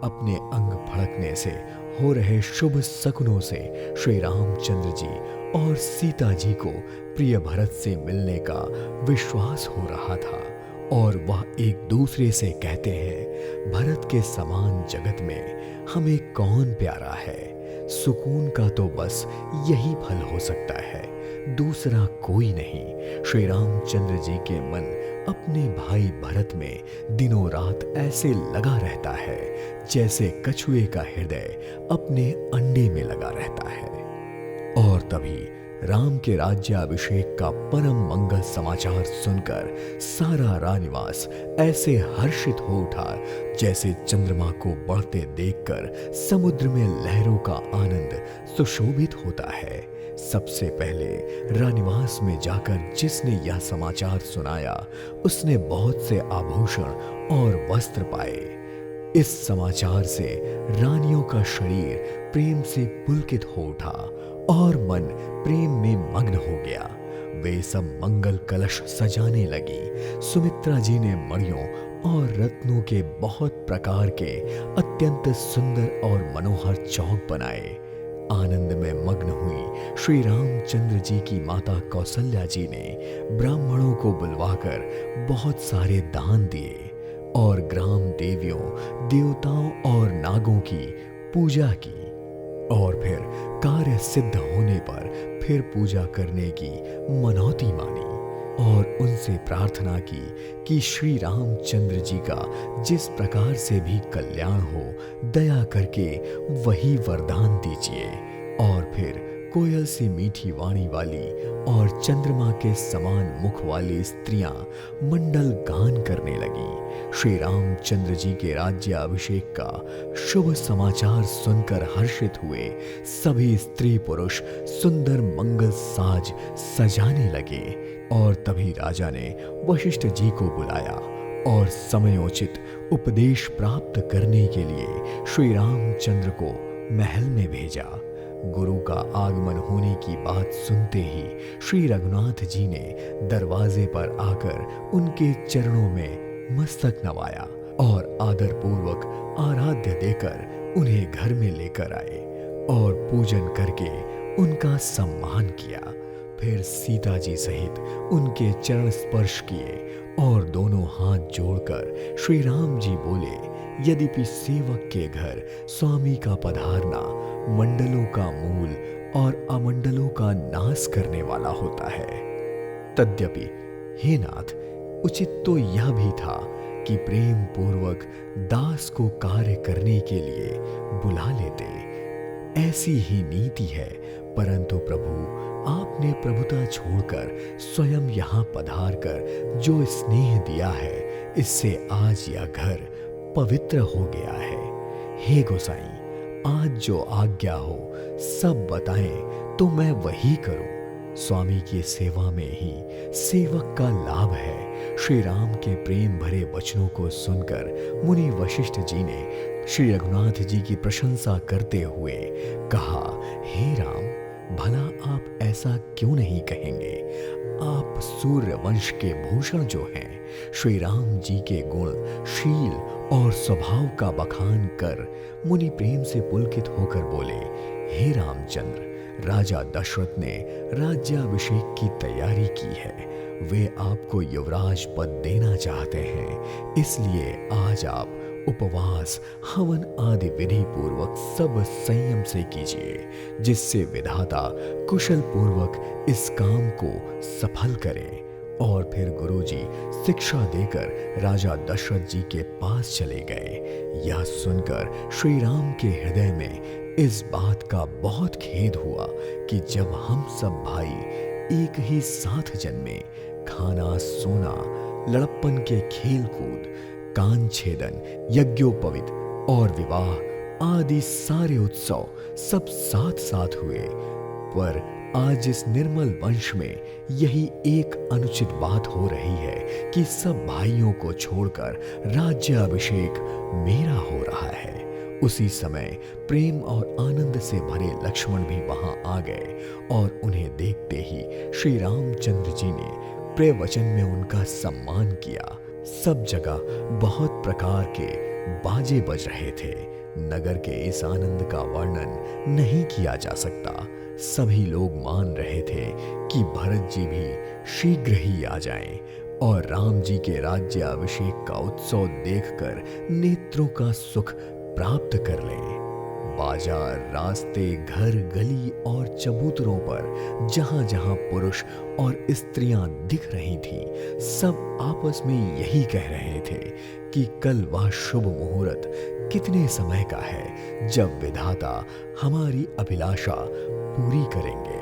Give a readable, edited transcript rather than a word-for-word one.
अपने अंग फड़कने से हो रहे शुभ शकुनों से श्री रामचंद्र जी और सीता जी को प्रिय भरत से मिलने का विश्वास हो रहा था और वह एक दूसरे से कहते हैं, भरत के समान जगत में हमें कौन प्यारा है। सुकून का तो बस यही फल हो सकता है, दूसरा कोई नहीं। श्री रामचंद्र जी के मन अपने भाई भरत में दिनों रात ऐसे लगा रहता है जैसे कछुए का हृदय अपने अंडे में लगा रहता है। और तभी राम के राज्याभिषेक का परम मंगल समाचार सुनकर सारा रानिवास ऐसे हर्षित हो उठा जैसे चंद्रमा को बढ़ते देखकर समुद्र में लहरों का आनंद सुशोभित होता है। सबसे पहले रानिवास में जाकर जिसने यह समाचार सुनाया उसने बहुत से आभूषण और वस्त्र पाए। इस समाचार से रानियों का शरीर प्रेम से पुलकित हो उठा और मन प्रेम में मग्न हो गया। वे सब मंगल कलश सजाने लगी। सुमित्रा जी ने मणियों और रत्नों के बहुत प्रकार के अत्यंत सुंदर और मनोहर चौक बनाए। आनंद में मग्न हुई श्री रामचंद्र जी की माता कौसल्या जी ने ब्राह्मणों को बुलवाकर बहुत सारे दान दिए और ग्राम देवियों, देवताओं और नागों की पूजा की और फिर कार्य सिद्ध होने पर फिर पूजा करने की मनौती मानी और उनसे प्रार्थना की कि श्री रामचंद्र जी का जिस प्रकार से भी कल्याण हो दया करके वही वरदान दीजिए। और फिर कोयल सी मीठी वाणी वाली और चंद्रमा के समान मुख वाली स्त्रियां मंडल गान करने लगी। श्री रामचंद्र जी के राज्याभिषेक का शुभ समाचार सुनकर हर्षित हुए सभी स्त्री पुरुष सुंदर मंगल साज सजाने लगे और तभी राजा ने वशिष्ठ जी को बुलाया और समयोचित उपदेश प्राप्त करने के लिए श्री रामचंद्र को महल में भेजा। गुरु का आगमन होने की बात सुनते ही श्री रघुनाथ जी ने दरवाजे पर आकर उनके चरणों में मस्तक नवाया और आदर पूर्वक आराध्य देकर उन्हें घर में लेकर आए और पूजन करके उनका सम्मान किया। फिर सीता जी सहित उनके चरण स्पर्श किए और दोनों हाथ जोड़कर श्री राम जी बोले, यद्यपि सेवक के घर स्वामी का पधारना मंडलों का मूल और अमंडलों का नाश करने वाला होता है, तद्यपि हे नाथ, उचित तो यह भी था कि प्रेम पूर्वक दास को कार्य करने के लिए बुला लेते। ऐसी ही नीति है, परंतु प्रभु आपने प्रभुता छोड़कर स्वयं यहाँ पधार कर जो स्नेह दिया है, इससे आज यह घर पवित्र हो गया है। हे गोसाई, आज जो आज्ञा हो सब बताएं तो मैं वही करूं। स्वामी की सेवा में ही सेवक का लाभ है। श्री राम के प्रेम भरे वचनों को सुनकर मुनि वशिष्ठ जी ने श्री रघुनाथ जी की प्रशंसा करते हुए कहा, हे राम, भला आप ऐसा क्यों नहीं कहेंगे? आप सूर्य वंश के भूषण जो हैं, श्री राम जी के गुण, शील और स्वभाव का बखान कर मुनि प्रेम से पुलकित होकर बोले, हे रामचंद्र, राजा दशरथ ने राज्याभिषेक की तैयारी की है। वे आपको युवराज पद देना चाहते हैं, इसलिए आज आप उपवास, हवन आदि विधि पूर्वक सब संयम से कीजिए, जिससे विधाता कुशल पूर्वक इस काम को सफल करें। और फिर गुरुजी शिक्षा देकर राजा दशरथ जी के पास चले गए। यह सुनकर श्री राम के हृदय में इस बात का बहुत खेद हुआ कि जब हम सब भाई एक ही साथ जन्मे, खाना सोना, लड़प्पन के खेल कूद, कान छेदन, यज्ञोपवीत और विवाह आदि सारे उत्सव सब साथ साथ हुए, पर आज इस निर्मल वंश में यही एक अनुचित बात हो रही है कि सब भाइयों को छोड़कर राज्याभिषेक मेरा हो रहा है। उसी समय प्रेम और आनंद से भरे लक्ष्मण भी वहां आ गए और उन्हें देखते ही श्री रामचंद्र जी ने प्रिय वचन में उनका सम्मान किया। सब जगह बहुत प्रकार के बाजे बज रहे थे। नगर के इस आनंद का वर्णन नहीं किया जा सकता। सभी लोग मान रहे थे कि भरत जी भी शीघ्र ही आ जाएं और राम जी के राज्याभिषेक का उत्सव देखकर नेत्रों का सुख प्राप्त कर लें। बाजार, रास्ते, घर, गली और चबूतरों पर जहां जहां पुरुष और स्त्रियां दिख रही थीं, सब आपस में यही कह रहे थे कि कल वह शुभ मुहूर्त कितने समय का है जब विधाता हमारी अभिलाषा पूरी करेंगे।